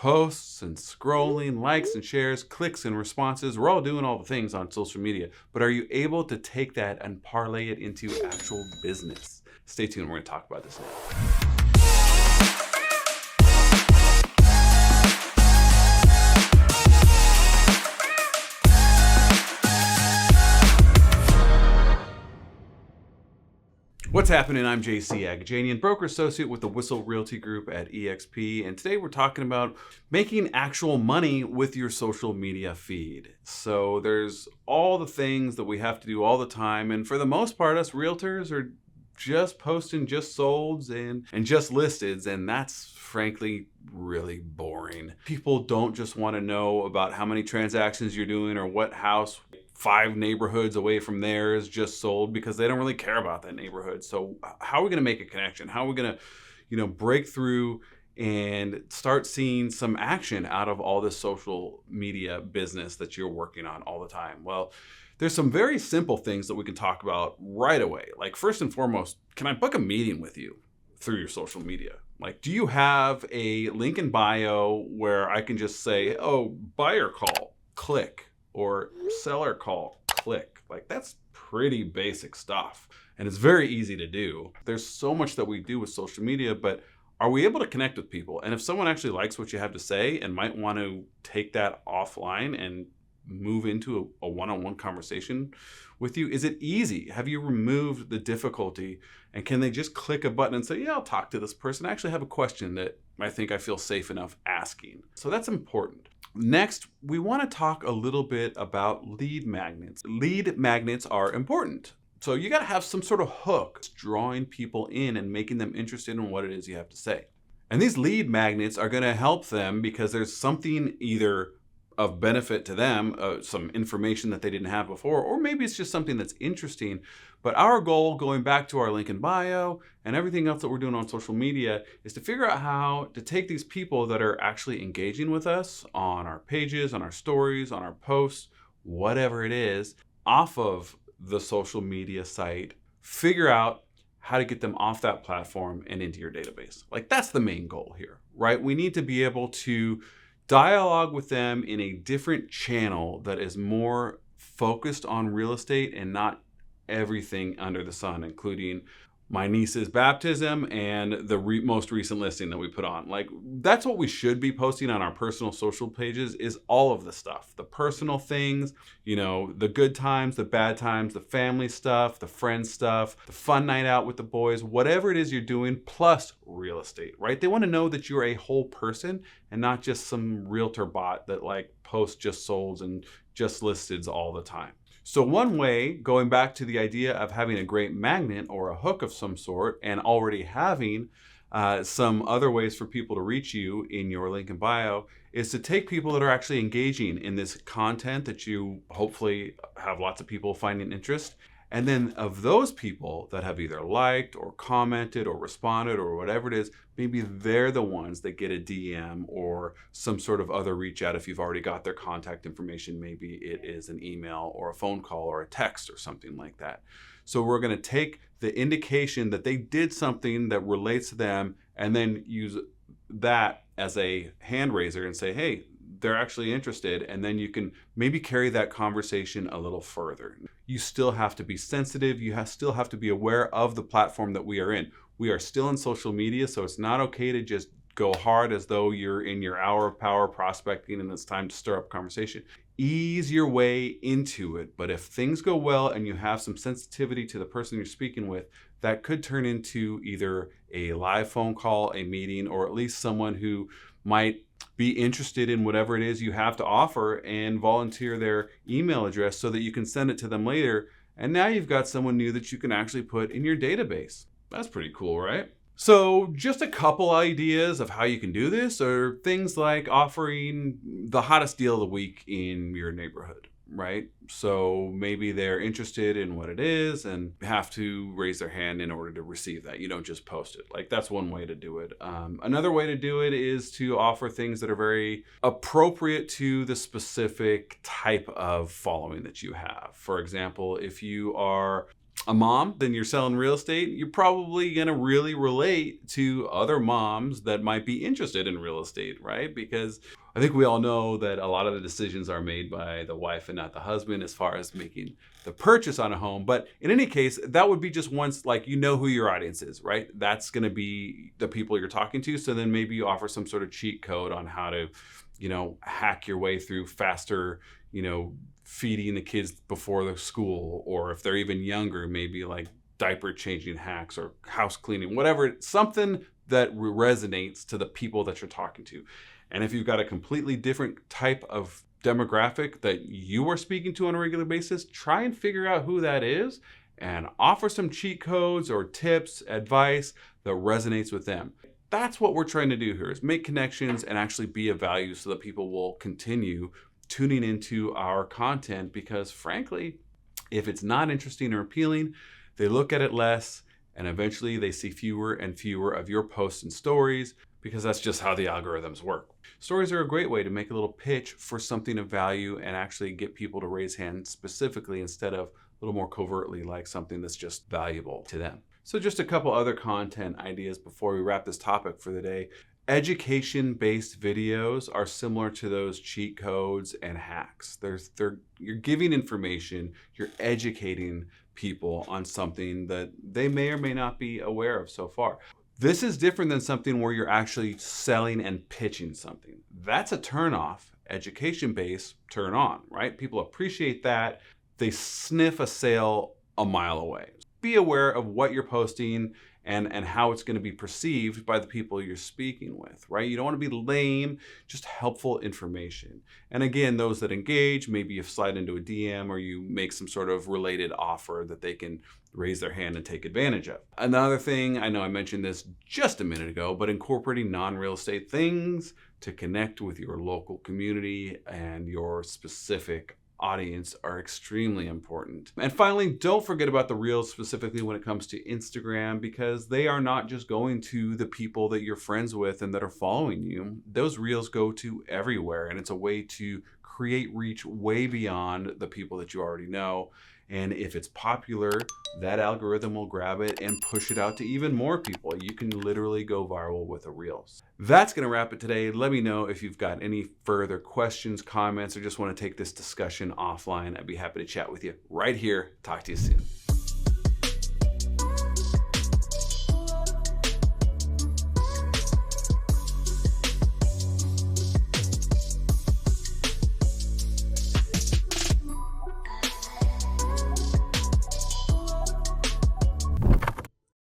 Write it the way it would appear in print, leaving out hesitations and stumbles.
Posts and scrolling, likes and shares, clicks and responses. We're all doing all the things on social media, but are you able to take that and parlay it into actual business? Stay tuned, we're gonna talk about this now. What's happening? I'm J.C Agajanian, broker associate with the Whissel Realty Group at EXP, and today we're talking about making actual money with your social media feed. So there's all the things that we have to do all the time, and for the most part, us realtors are just posting just solds and just listeds, and that's frankly really boring. People don't just want to know about how many transactions you're doing or what house 5 neighborhoods away from theirs just sold, because they don't really care about that neighborhood. So how are we going to make a connection? How are we going to, break through and start seeing some action out of all this social media business that you're working on all the time? Well, there's some very simple things that we can talk about right away. Like, first and foremost, can I book a meeting with you through your social media? Like, do you have a link in bio where I can just say, oh, buyer call, click, or seller call, click? Like, that's pretty basic stuff. And it's very easy to do. There's so much that we do with social media, but are we able to connect with people? And if someone actually likes what you have to say and might want to take that offline and move into a one-on-one conversation with you, is it easy? Have you removed the difficulty? And can they just click a button and say, yeah, I'll talk to this person. I actually have a question that I think I feel safe enough asking. So that's important. Next, we want to talk a little bit about lead magnets. Lead magnets are important. So you got to have some sort of hook drawing people in and making them interested in what it is you have to say. And these lead magnets are going to help them because there's something either of benefit to them, some information that they didn't have before, or maybe it's just something that's interesting. But our goal, going back to our link in bio and everything else that we're doing on social media, is to figure out how to take these people that are actually engaging with us on our pages, on our stories, on our posts, whatever it is, off of the social media site, figure out how to get them off that platform and into your database. Like, that's the main goal here, right? We need to be able to dialogue with them in a different channel that is more focused on real estate and not everything under the sun, including my niece's baptism and the most recent listing that we put on. Like, that's what we should be posting on our personal social pages, is all of the stuff, the personal things, the good times, the bad times, the family stuff, the friend stuff, the fun night out with the boys, whatever it is you're doing, plus real estate, right? They want to know that you're a whole person and not just some realtor bot that posts just solds and just listeds all the time. So one way, going back to the idea of having a great magnet or a hook of some sort and already having some other ways for people to reach you in your link in bio, is to take people that are actually engaging in this content that you hopefully have lots of people finding interest. And then of those people that have either liked or commented or responded or whatever it is, maybe they're the ones that get a DM or some sort of other reach out. If you've already got their contact information, maybe it is an email or a phone call or a text or something like that. So we're going to take the indication that they did something that relates to them and then use that as a hand raiser and say, hey, they're actually interested, and then you can maybe carry that conversation a little further. You still have to be sensitive. You still have to be aware of the platform that we are in. We are still in social media, so it's not okay to just go hard as though you're in your hour of power prospecting and it's time to stir up conversation. Ease your way into it, but if things go well and you have some sensitivity to the person you're speaking with, that could turn into either a live phone call, a meeting, or at least someone who might be interested in whatever it is you have to offer and volunteer their email address so that you can send it to them later. And now you've got someone new that you can actually put in your database. That's pretty cool, right? So just a couple ideas of how you can do this are things like offering the hottest deal of the week in your neighborhood, right? So maybe they're interested in what it is and have to raise their hand in order to receive that. You don't just post it. Like, that's one way to do it. Another way to do it is to offer things that are very appropriate to the specific type of following that you have. For example, if you are a mom, then you're selling real estate, you're probably going to really relate to other moms that might be interested in real estate, right? Because I think we all know that a lot of the decisions are made by the wife and not the husband as far as making the purchase on a home. But in any case, that would be just once, like, you know who your audience is, right? That's going to be the people you're talking to. So then maybe you offer some sort of cheat code on how to, hack your way through faster, feeding the kids before the school, or if they're even younger, maybe like diaper changing hacks or house cleaning, whatever, something that resonates to the people that you're talking to. And if you've got a completely different type of demographic that you are speaking to on a regular basis, try and figure out who that is and offer some cheat codes or tips, advice that resonates with them. That's what we're trying to do here, is make connections and actually be of value so that people will continue tuning into our content, because frankly, if it's not interesting or appealing, they look at it less, and eventually they see fewer and fewer of your posts and stories, because that's just how the algorithms work. Stories are a great way to make a little pitch for something of value and actually get people to raise hands specifically instead of a little more covertly, like something that's just valuable to them. So just a couple other content ideas before we wrap this topic for the day. Education-based videos are similar to those cheat codes and hacks. You're giving information, you're educating people on something that they may or may not be aware of so far. This is different than something where you're actually selling and pitching something. That's a turn off. Education-based, turn on, right? People appreciate that. They sniff a sale a mile away. Be aware of what you're posting and how it's going to be perceived by the people you're speaking with, right? You don't want to be lame, just helpful information. And again, those that engage, maybe you slide into a DM or you make some sort of related offer that they can raise their hand and take advantage of. Another thing, I know I mentioned this just a minute ago, but incorporating non-real estate things to connect with your local community and your specific audience are extremely important. And finally, don't forget about the reels, specifically when it comes to Instagram, because they are not just going to the people that you're friends with and that are following you. Those reels go to everywhere, and it's a way to create reach way beyond the people that you already know. And if it's popular, that algorithm will grab it and push it out to even more people. You can literally go viral with a Reels. That's going to wrap it today. Let me know if you've got any further questions, comments, or just want to take this discussion offline. I'd be happy to chat with you right here. Talk to you soon.